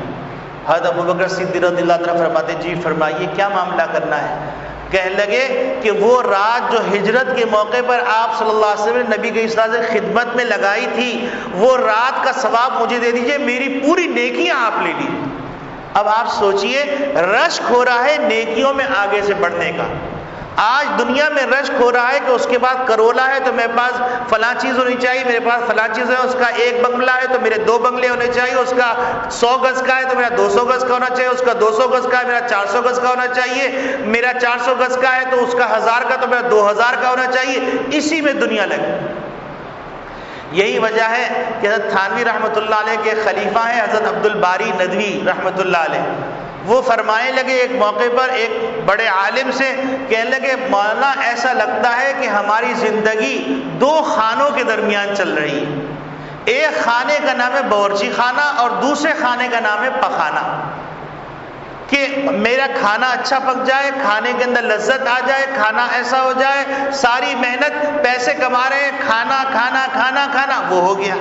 [SPEAKER 1] حضرت ابو بکر صدیق رضی اللہ تعالیٰ فرماتے جی فرمائیے کیا معاملہ کرنا ہے؟ کہنے لگے کہ وہ رات جو ہجرت کے موقع پر آپ صلی اللہ علیہ وسلم نے نبی کی اصلاح سے خدمت میں لگائی تھی، وہ رات کا ثواب مجھے دے دیجئے، میری پوری نیکیاں آپ لے لیجیے۔ اب آپ سوچئے، رشک ہو رہا ہے نیکیوں میں آگے سے بڑھنے کا۔ آج دنیا میں رشک ہو رہا ہے کہ اس کے بعد کرولا ہے تو میرے پاس فلاں چیز ہونی چاہیے، میرے پاس فلاں چیز ہے، اس کا ایک بنگلہ ہے تو میرے 2 بنگلے ہونے چاہیے، اس کا 100 گز کا ہے تو میرا 200 گز کا ہونا چاہیے، اس کا 200 گز کا ہے میرا 400 گز کا ہونا چاہیے، میرا 400 گز کا ہے تو اس کا 1000 کا تو میرا 2000 کا ہونا چاہیے۔ اسی میں دنیا لگی۔ یہی وجہ ہے کہ حضرت تھانوی رحمۃ اللہ علیہ کے خلیفہ ہیں حضرت عبد الباری ندوی رحمۃ اللہ علیہ، وہ فرمانے لگے ایک موقع پر ایک بڑے عالم سے، کہنے لگے مولانا ایسا لگتا ہے کہ ہماری زندگی 2 خانوں کے درمیان چل رہی ہے، ایک خانے کا نام ہے باورچی خانہ اور دوسرے خانے کا نام ہے پخانہ، کہ میرا کھانا اچھا پک جائے، کھانے کے اندر لذت آ جائے، کھانا ایسا ہو جائے، ساری محنت پیسے کما رہے ہیں، کھانا کھانا کھانا کھانا وہ ہو گیا،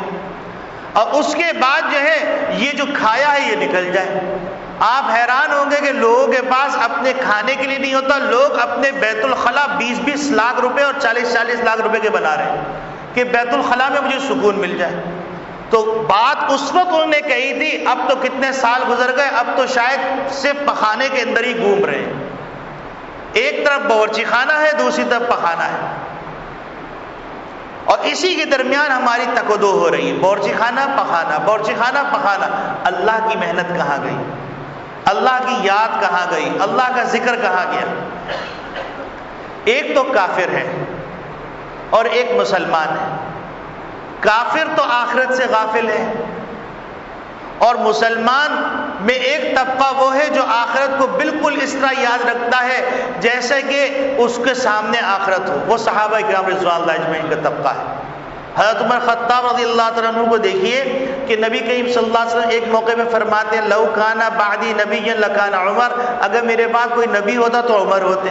[SPEAKER 1] اور اس کے بعد جو ہے یہ جو کھایا ہے یہ نکل جائے۔ آپ حیران ہوں گے کہ لوگوں کے پاس اپنے کھانے کے لیے نہیں ہوتا، لوگ اپنے بیت الخلا 20-20 لاکھ روپے اور 40-40 لاکھ روپے کے بنا رہے ہیں کہ بیت الخلا میں مجھے سکون مل جائے۔ تو بات اس وقت انہوں نے کہی تھی، اب تو کتنے سال گزر گئے، اب تو شاید صرف پخانے کے اندر ہی گھوم رہے ہیں، ایک طرف باورچی خانہ ہے دوسری طرف پخانہ ہے، اور اسی کے درمیان ہماری تک و دو ہو رہی ہے، باورچی خانہ پخانہ، باورچی خانہ پخانہ۔ اللہ کی محنت کہاں گئی؟ اللہ کی یاد کہاں گئی؟ اللہ کا ذکر کہاں گیا؟ ایک تو کافر ہے اور ایک مسلمان ہے۔ کافر تو آخرت سے غافل ہے، اور مسلمان میں ایک طبقہ وہ ہے جو آخرت کو بالکل اس طرح یاد رکھتا ہے جیسے کہ اس کے سامنے آخرت ہو، وہ صحابہ کرام رضوان اللہ اجمعین کا طبقہ ہے۔ حضرت عمر خطاب رضی اللہ تعالیٰ عنہ کو دیکھیے کہ نبی کریم صلی اللہ علیہ وسلم ایک موقع میں فرماتے ہیں لو کان بعدی نبی لکان عمر، اگر میرے بعد کوئی نبی ہوتا تو عمر ہوتے۔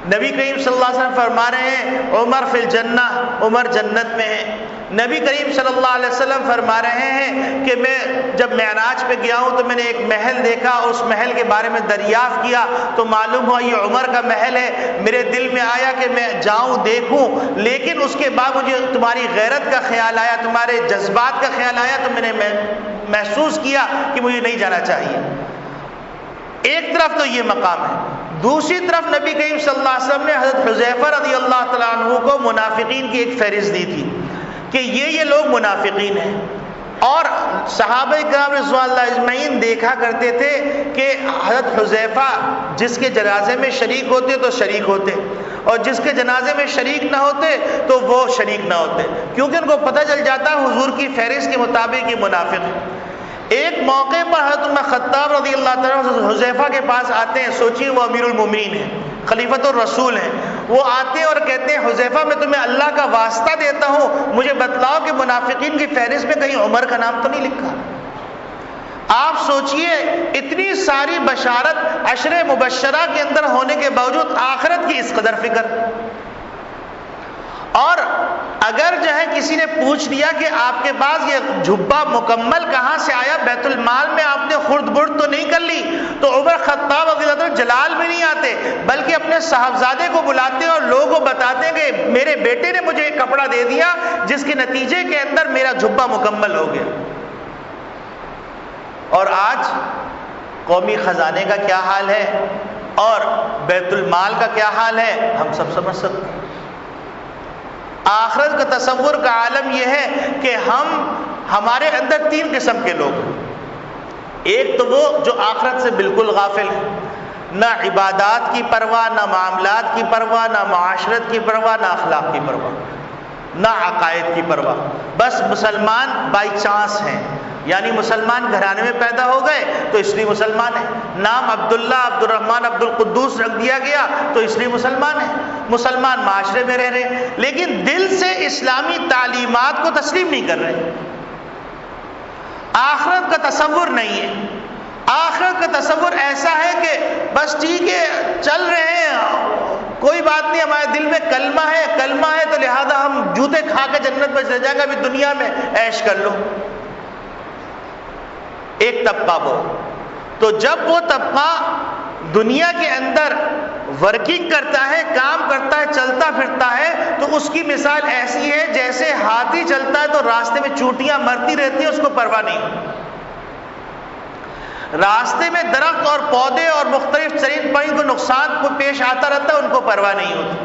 [SPEAKER 1] نبی کریم صلی اللہ علیہ وسلم فرما رہے ہیں عمر فی الجنہ، عمر جنت میں ہے۔ نبی کریم صلی اللہ علیہ وسلم فرما رہے ہیں کہ میں جب معراج پہ گیا ہوں تو میں نے ایک محل دیکھا، اس محل کے بارے میں دریافت کیا تو معلوم ہوا یہ عمر کا محل ہے۔ میرے دل میں آیا کہ میں جاؤں دیکھوں، لیکن اس کے بعد مجھے تمہاری غیرت کا خیال آیا، تمہارے جذبات کا خیال آیا، تو میں نے محسوس کیا کہ مجھے نہیں جانا چاہیے۔ ایک طرف تو یہ مقام ہے، دوسری طرف نبی کریم صلی اللہ علیہ وسلم نے حضرت حذیفہ رضی اللہ تعالیٰ عنہ کو منافقین کی ایک فہرست دی تھی کہ یہ لوگ منافقین ہیں، اور صحابہ کرام رضوان اللہ اجمعین دیکھا کرتے تھے کہ حضرت حذیفہ جس کے جنازے میں شریک ہوتے تو شریک ہوتے، اور جس کے جنازے میں شریک نہ ہوتے تو وہ شریک نہ ہوتے، کیونکہ ان کو پتہ چل جاتا حضور کی فہرست کے مطابق یہ منافق ہے۔ ایک موقع پر حضرت عمر خطاب رضی اللہ تعالیٰ عنہ حذیفہ کے پاس آتے ہیں، سوچیے وہ امیر المومنین ہیں، خلیفۃ الرسول ہیں، وہ آتے ہیں اور کہتے ہیں حذیفہ میں تمہیں اللہ کا واسطہ دیتا ہوں، مجھے بتلاؤ کہ منافقین کی فہرست میں کہیں عمر کا نام تو نہیں لکھا۔ آپ سوچئے اتنی ساری بشارت عشر مبشرہ کے اندر ہونے کے باوجود آخرت کی اس قدر فکر۔ اور اگر جو ہے کسی نے پوچھ لیا کہ آپ کے پاس یہ جھبا مکمل کہاں سے آیا، بیت المال میں آپ نے خرد برد تو نہیں کر لی، تو عمر خطاب رضی اللہ عنہ جلال میں نہیں آتے بلکہ اپنے صاحبزادے کو بلاتے اور لوگوں کو بتاتے ہیں کہ میرے بیٹے نے مجھے ایک کپڑا دے دیا جس کے نتیجے کے اندر میرا جھبا مکمل ہو گیا۔ اور آج قومی خزانے کا کیا حال ہے اور بیت المال کا کیا حال ہے ہم سب سمجھ سکتے ہیں۔ آخرت کا تصور کا عالم یہ ہے کہ ہمارے اندر تین قسم کے لوگ ہیں۔ ایک تو وہ جو آخرت سے بالکل غافل ہے، نہ عبادات کی پرواہ، نہ معاملات کی پرواہ، نہ معاشرت کی پرواہ، نہ اخلاق کی پرواہ، نہ عقائد کی پرواہ، بس مسلمان بائی چانس ہیں، یعنی مسلمان گھرانے میں پیدا ہو گئے تو اس لیے مسلمان ہیں، نام عبداللہ، عبد الرحمن، عبد القدوس رکھ دیا گیا تو اس لیے مسلمان ہیں، مسلمان معاشرے میں رہ رہے لیکن دل سے اسلامی تعلیمات کو تسلیم نہیں کر رہے۔ آخرت کا تصور نہیں ہے۔ آخرت کا تصور ایسا ہے کہ بس ٹھیک ہے چل رہے ہیں، کوئی بات نہیں، ہمارے دل میں کلمہ ہے تو لہذا ہم جوتے کھا کے جنت میں چلے جائیں گے، ابھی دنیا میں عیش کر لو۔ ایک طبقہ وہ، تو جب وہ طبقہ دنیا کے اندر ورکنگ کرتا ہے، کام کرتا ہے، چلتا پھرتا ہے تو اس کی مثال ایسی ہے جیسے ہاتھی چلتا ہے تو راستے میں چونٹیاں مرتی رہتی ہیں، اس کو پرواہ نہیں۔ راستے میں درخت اور پودے اور مختلف چرند پرند کو نقصان کو پیش آتا رہتا ہے، ان کو پرواہ نہیں ہوتی،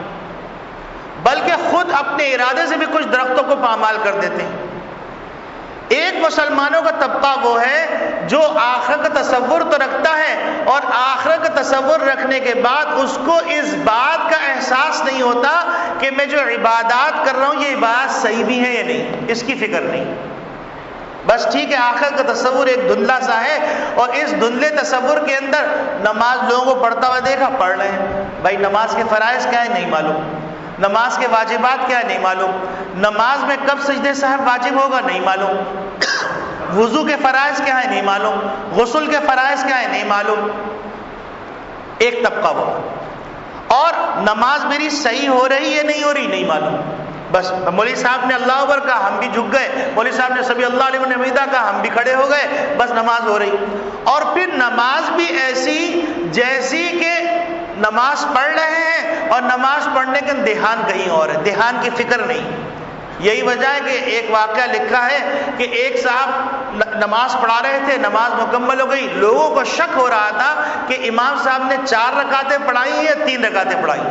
[SPEAKER 1] بلکہ خود اپنے ارادے سے بھی کچھ درختوں کو پامال کر دیتے ہیں۔ ایک مسلمانوں کا طبقہ وہ ہے جو آخرت کا تصور تو رکھتا ہے اور آخرت کا تصور رکھنے کے بعد اس کو اس بات کا احساس نہیں ہوتا کہ میں جو عبادات کر رہا ہوں یہ عبادات صحیح بھی ہے یا نہیں، اس کی فکر نہیں۔ بس ٹھیک ہے، آخرت کا تصور ایک دھندلا سا ہے، اور اس دھندلے تصور کے اندر نماز لوگوں کو پڑھتا ہوا دیکھا، پڑھ رہے ہیں، بھائی نماز کے فرائض کیا ہے نہیں معلوم، نماز کے واجبات کیا ہے نہیں معلوم، نماز میں کب سجدے صاحب واجب ہوگا نہیں معلوم، وضو کے فرائض کیا ہے نہیں معلوم، غسل کے فرائض کیا ہے نہیں معلوم۔ ایک طبقہ وہ، اور نماز میری صحیح ہو رہی ہے نہیں ہو رہی نہیں معلوم، بس مولوی صاحب نے اللہ اکبر کہا ہم بھی جھک گئے، مولوی صاحب نے سبحان اللہ لمن حمیدہ کہا ہم بھی کھڑے ہو گئے، بس نماز ہو رہی۔ اور پھر نماز بھی ایسی جیسی کہ نماز پڑھ رہے ہیں اور نماز پڑھنے کا دھیان کہیں اور ہے، دھیان کی فکر نہیں۔ یہی وجہ ہے کہ ایک واقعہ لکھا ہے کہ ایک صاحب نماز پڑھا رہے تھے، نماز مکمل ہو گئی، لوگوں کو شک ہو رہا تھا کہ امام صاحب نے 4 رکعتیں پڑھائی یا 3 رکعتیں پڑھائی،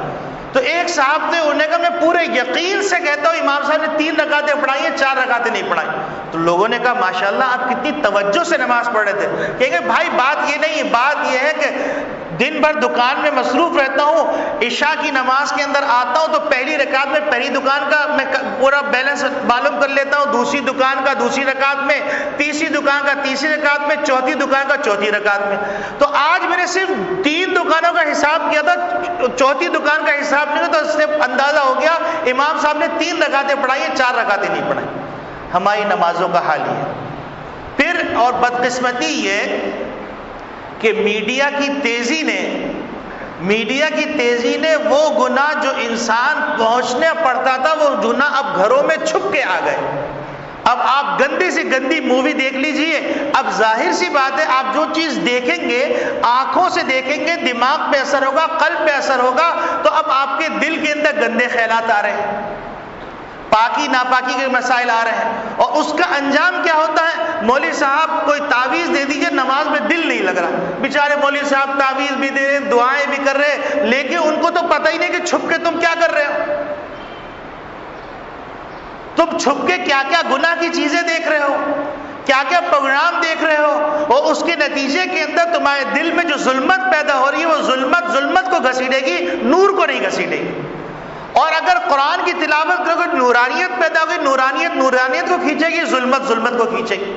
[SPEAKER 1] تو ایک صاحب نے انہوں نے کہا میں پورے یقین سے کہتا ہوں امام صاحب نے 3 رکعتیں پڑھائی ہیں، 4 رکعتیں نہیں پڑھائی۔ تو لوگوں نے کہا ماشاءاللہ آپ کتنی توجہ سے نماز پڑھ رہے تھے، کہیں گے بھائی بات یہ نہیں، بات یہ ہے کہ دن بھر دکان میں مصروف رہتا ہوں، عشاء کی نماز کے اندر آتا ہوں تو پہلی رکعت میں پہلی دکان کا میں پورا بیلنس معلوم کر لیتا ہوں، دوسری دکان کا دوسری رکعت میں، تیسری دکان کا تیسری رکعت میں، چوتھی دکان کا چوتھی رکعت میں۔ تو آج میں نے صرف 3 دکانوں کا حساب کیا تھا، چوتھی دکان کا حساب نہیں تو اس سے اندازہ ہو گیا امام صاحب نے 3 رکعتیں پڑھائی ہیں، 4 رکعتیں نہیں پڑھائی۔ ہماری نمازوں کا حال یہ ہے۔ پھر اور بدقسمتی یہ کہ میڈیا کی تیزی نے وہ گناہ جو انسان پہنچنے پڑتا تھا وہ گناہ اب گھروں میں چھپ کے آ گئے۔ اب آپ گندی سے گندی مووی دیکھ لیجئے، اب ظاہر سی بات ہے آپ جو چیز دیکھیں گے، آنکھوں سے دیکھیں گے، دماغ پہ اثر ہوگا، قلب پہ اثر ہوگا، تو اب آپ کے دل کے اندر گندے خیالات آ رہے ہیں، پاکی ناپاکی کے مسائل آ رہے ہیں، اور اس کا انجام کیا ہوتا ہے؟ مولوی صاحب کوئی تعویذ دے دیجئے، نماز میں دل نہیں لگ رہا، بیچارے مولوی صاحب تعویذ بھی دے رہے، دعائیں بھی کر رہے، لیکن ان کو تو پتہ ہی نہیں کہ چھپ کے تم کیا کر رہے ہو، تم چھپ کے کیا کیا گناہ کی چیزیں دیکھ رہے ہو۔ کیا کیا پروگرام دیکھ رہے ہو، اور اس کے نتیجے کے اندر تمہارے دل میں جو ظلمت پیدا ہو رہی ہے وہ ظلمت کو گھسیٹے گی، نور کو نہیں گھسیٹے گی۔ اور اگر قرآن کی تلاوت کرو گے نورانیت پیدا ہوگی، نورانیت کو کھینچے گی، ظلمت کو کھینچے گی۔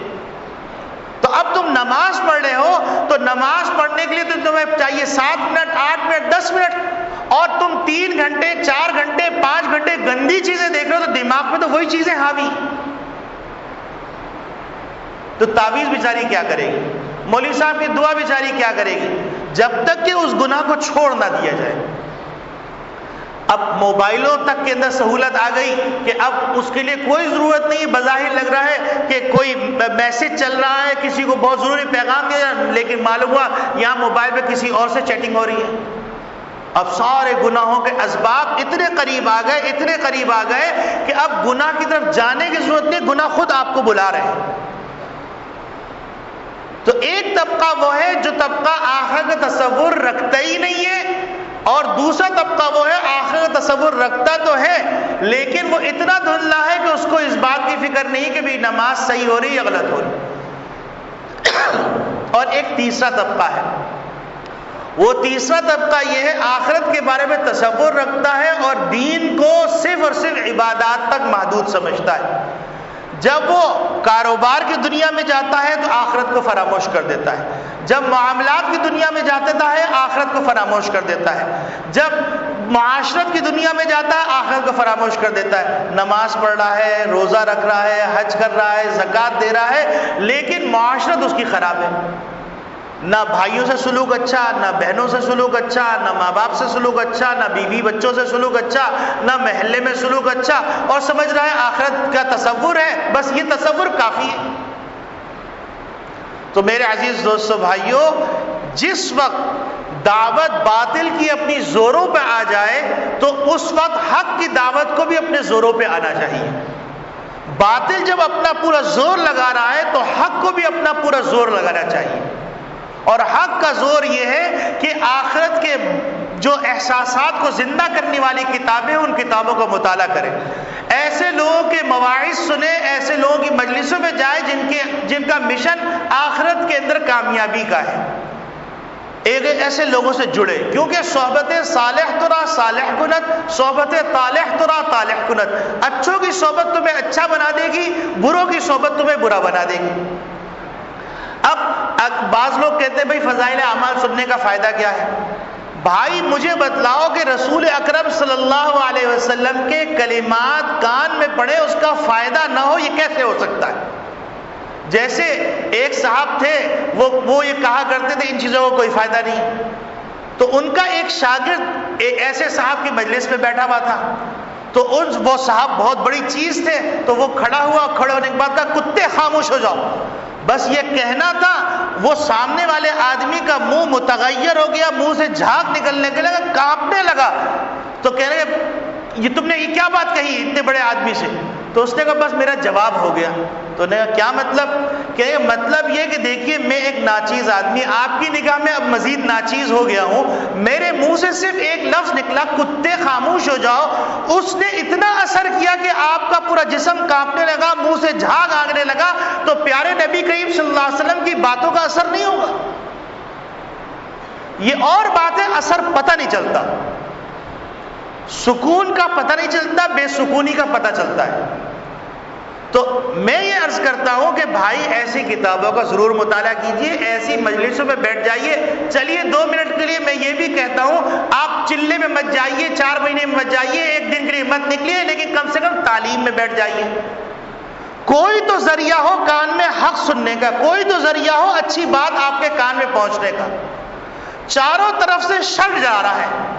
[SPEAKER 1] تو اب تم نماز پڑھ رہے ہو تو نماز پڑھنے کے لیے تو تمہیں چاہیے 7 منٹ، 8 منٹ، 10 منٹ، اور تم 3 گھنٹے، 4 گھنٹے، 5 گھنٹے گندی چیزیں دیکھ رہے ہو تو دماغ میں تو وہی چیزیں حاوی۔ تو تعویذ بیچاری کیا کرے گی، مولوی صاحب کی دعا بیچاری کیا کرے گی، جب تک کہ اس گناہ کو چھوڑ نہ دیا جائے۔ اب موبائلوں تک کے اندر سہولت آ گئی کہ اب اس کے لیے کوئی ضرورت نہیں، بظاہر لگ رہا ہے کہ کوئی میسج چل رہا ہے، کسی کو بہت ضروری پیغام دیا، لیکن معلوم ہوا یہاں موبائل پہ کسی اور سے چیٹنگ ہو رہی ہے۔ اب سارے گناہوں کے اسباب اتنے قریب آ گئے کہ اب گناہ کی طرف جانے کی ضرورت نہیں، گناہ خود آپ کو بلا رہے ہیں۔ تو ایک طبقہ وہ ہے جو طبقہ آخرت کا تصور رکھتا ہی نہیں ہے، اور دوسرا طبقہ وہ ہے آخرت کا تصور رکھتا تو ہے لیکن وہ اتنا دھندلا ہے کہ اس کو اس بات کی فکر نہیں کہ بھی نماز صحیح ہو رہی یا غلط ہو رہی۔ اور ایک تیسرا طبقہ ہے، وہ تیسرا طبقہ یہ ہے آخرت کے بارے میں تصور رکھتا ہے اور دین کو صرف اور صرف عبادات تک محدود سمجھتا ہے۔ جب وہ کاروبار کی دنیا میں جاتا ہے تو آخرت کو فراموش کر دیتا ہے، جب معاملات کی دنیا میں جاتا ہے آخرت کو فراموش کر دیتا ہے، جب معاشرت کی دنیا میں جاتا ہے آخرت کو فراموش کر دیتا ہے۔ نماز پڑھ رہا ہے، روزہ رکھ رہا ہے، حج کر رہا ہے، زکوٰۃ دے رہا ہے، لیکن معاشرت اس کی خراب ہے، نہ بھائیوں سے سلوک اچھا، نہ بہنوں سے سلوک اچھا، نہ ماں باپ سے سلوک اچھا، نہ بیوی بچوں سے سلوک اچھا، نہ محلے میں سلوک اچھا، اور سمجھ رہا ہے آخرت کا تصور ہے، بس یہ تصور کافی ہے۔ تو میرے عزیز دوستو بھائیوں، جس وقت دعوت باطل کی اپنی زوروں پہ آ جائے تو اس وقت حق کی دعوت کو بھی اپنے زوروں پہ آنا چاہیے۔ باطل جب اپنا پورا زور لگا رہا ہے تو حق کو بھی اپنا پورا زور لگانا چاہیے، اور حق کا زور یہ ہے کہ آخرت کے جو احساسات کو زندہ کرنے والی کتابیں ان کتابوں کا مطالعہ کریں، ایسے لوگوں کے مواعظ سنیں، ایسے لوگوں کی مجلسوں میں جائیں جن کا مشن آخرت کے اندر کامیابی کا ہے، ایسے لوگوں سے جڑے، کیونکہ صحبت صالح ترا صالح کنت، صحبت طالح ترا طالح کنت۔ اچھوں کی صحبت تمہیں اچھا بنا دے گی، بروں کی صحبت تمہیں برا بنا دے گی۔ اب بعض لوگ کہتے ہیں بھائی فضائل اعمال سننے کا فائدہ کیا ہے؟ بھائی مجھے بتلاؤ کہ رسول اکرم صلی اللہ علیہ وسلم کے کلمات کان میں پڑے اس کا فائدہ نہ ہو، یہ کیسے ہو سکتا ہے؟ جیسے ایک صاحب تھے وہ یہ کہا کرتے تھے ان چیزوں کو کوئی فائدہ نہیں، تو ان کا ایک شاگرد ایک ایسے صاحب کی مجلس میں بیٹھا ہوا تھا، تو وہ صاحب بہت بڑی چیز تھے، تو وہ کھڑا ہوا، کھڑے ہونے کے بعد کہا کتے خاموش ہو جاؤ، بس یہ کہنا تھا، وہ سامنے والے آدمی کا منہ متغیر ہو گیا، منہ سے جھاگ نکلنے کے لگا، کانپنے لگا، تو کہہ رہے یہ تم نے یہ کیا بات کہی اتنے بڑے آدمی سے؟ تو اس نے کہا بس میرا جواب ہو گیا۔ تو نے کہا کیا مطلب؟ کہ مطلب یہ کہ دیکھیے میں ایک ناچیز آدمی، آپ کی نگاہ میں اب مزید ناچیز ہو گیا ہوں، میرے منہ سے صرف ایک لفظ نکلا کتے خاموش ہو جاؤ، اس نے اتنا اثر کیا کہ آپ کا پورا جسم کانپنے لگا، منہ سے جھاگ آنے لگا، تو پیارے نبی کریم صلی اللہ علیہ وسلم کی باتوں کا اثر نہیں ہوگا؟ یہ اور باتیں اثر پتہ نہیں چلتا، سکون کا پتہ نہیں چلتا، بے سکونی کا پتہ چلتا ہے۔ تو میں یہ عرض کرتا ہوں کہ بھائی ایسی کتابوں کا ضرور مطالعہ کیجئے، ایسی مجلسوں میں بیٹھ جائیے۔ چلیے 2 منٹ کے لیے میں یہ بھی کہتا ہوں آپ چلے میں مت جائیے، 4 مہینے میں مت جائیے، 1 دن کے لیے مت نکلیے، لیکن کم سے کم تعلیم میں بیٹھ جائیے۔ کوئی تو ذریعہ ہو کان میں حق سننے کا، کوئی تو ذریعہ ہو اچھی بات آپ کے کان میں پہنچنے کا۔ چاروں طرف سے شر جا رہا ہے،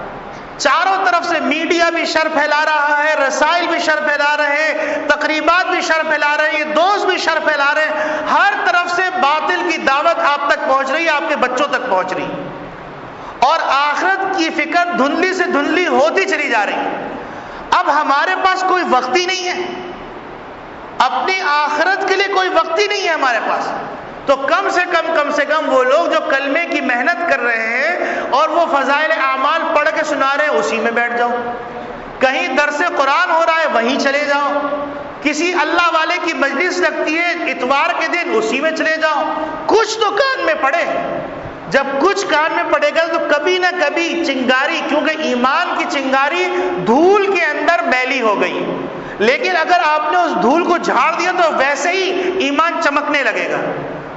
[SPEAKER 1] چاروں طرف سے میڈیا بھی شر پھیلا رہا ہے، رسائل بھی شر پھیلا رہے ہیں، تقریبات بھی شر پھیلا رہے ہیں، دوست بھی شر پھیلا رہے ہیں، ہر طرف سے باطل کی دعوت آپ تک پہنچ رہی ہے، آپ کے بچوں تک پہنچ رہی ہے، اور آخرت کی فکر دھندلی سے دھندلی ہوتی چلی جا رہی ہے۔ اب ہمارے پاس کوئی وقت ہی نہیں ہے، اپنی آخرت کے لیے کوئی وقت ہی نہیں ہے ہمارے پاس۔ تو کم سے کم وہ لوگ جو کلمے کی محنت کر رہے ہیں اور وہ فضائل اعمال پڑھ کے سنا رہے ہیں اسی میں بیٹھ جاؤ، کہیں درس قرآن ہو رہا ہے وہیں چلے جاؤ، کسی اللہ والے کی مجلس لگتی ہے اتوار کے دن، اسی میں چلے جاؤ، کچھ تو کان میں پڑے۔ جب کچھ کان میں پڑے گا تو کبھی نہ کبھی چنگاری، کیونکہ ایمان کی چنگاری دھول کے اندر میلی ہو گئی، لیکن اگر آپ نے اس دھول کو جھاڑ دیا تو ویسے ہی ایمان چمکنے لگے گا،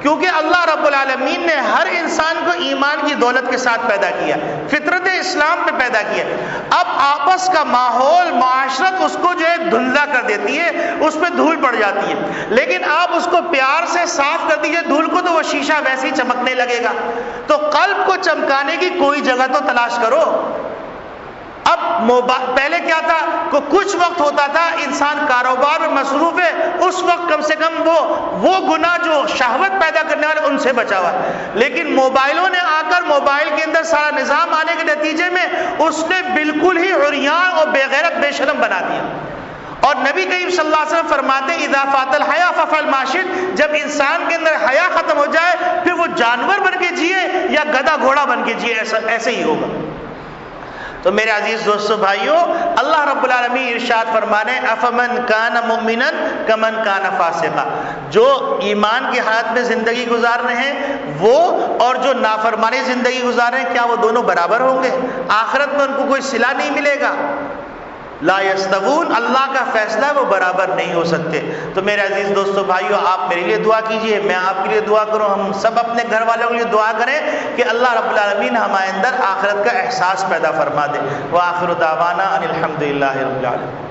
[SPEAKER 1] کیونکہ اللہ رب العالمین نے ہر انسان کو ایمان کی دولت کے ساتھ پیدا کیا، فطرت اسلام پہ پیدا کیا۔ اب آپس کا ماحول، معاشرت اس کو جو ہے دھندلا کر دیتی ہے، اس پہ دھول پڑ جاتی ہے، لیکن آپ اس کو پیار سے صاف کر دیجئے دھول کو تو وہ شیشہ ویسے ہی چمکنے لگے گا۔ تو قلب کو چمکانے کی کوئی جگہ تو تلاش کرو۔ اب پہلے کیا تھا کہ کچھ وقت ہوتا تھا انسان کاروبار میں مصروف ہے، اس وقت کم سے کم وہ گناہ جو شہوت پیدا کرنے والے ان سے بچا ہوا، لیکن موبائلوں نے آ کر موبائل کے اندر سارا نظام آنے کے نتیجے میں اس نے بالکل ہی عریان اور بے غیرت بے شرم بنا دیا۔ اور نبی کریم صلی اللہ علیہ وسلم فرماتے ہیں اذا فات الحیا ففعل ما شئت، جب انسان کے اندر حیا ختم ہو جائے پھر وہ جانور بن کے جیے یا گدھا گھوڑا بن کے جیے، ایسے ہی ہوگا۔ تو میرے عزیز دوستو بھائیوں، اللہ رب العالمین ارشاد فرمانے افمن کان مؤمنا کمن کان فاسقا، جو ایمان کی حالت میں زندگی گزار رہے ہیں وہ اور جو نافرمانی زندگی گزار رہے ہیں، کیا وہ دونوں برابر ہوں گے؟ آخرت میں ان کو کوئی صلہ نہیں ملے گا۔ لا یستوون، اللہ کا فیصلہ ہے وہ برابر نہیں ہو سکتے۔ تو میرے عزیز دوستو بھائیو، آپ میرے لیے دعا کیجئے، میں آپ کے لیے دعا کروں، ہم سب اپنے گھر والوں کے لیے دعا کریں کہ اللہ رب العالمین ہمارے اندر آخرت کا احساس پیدا فرما دے۔ وآخر دعوانا ان الحمد للہ رب العالمین۔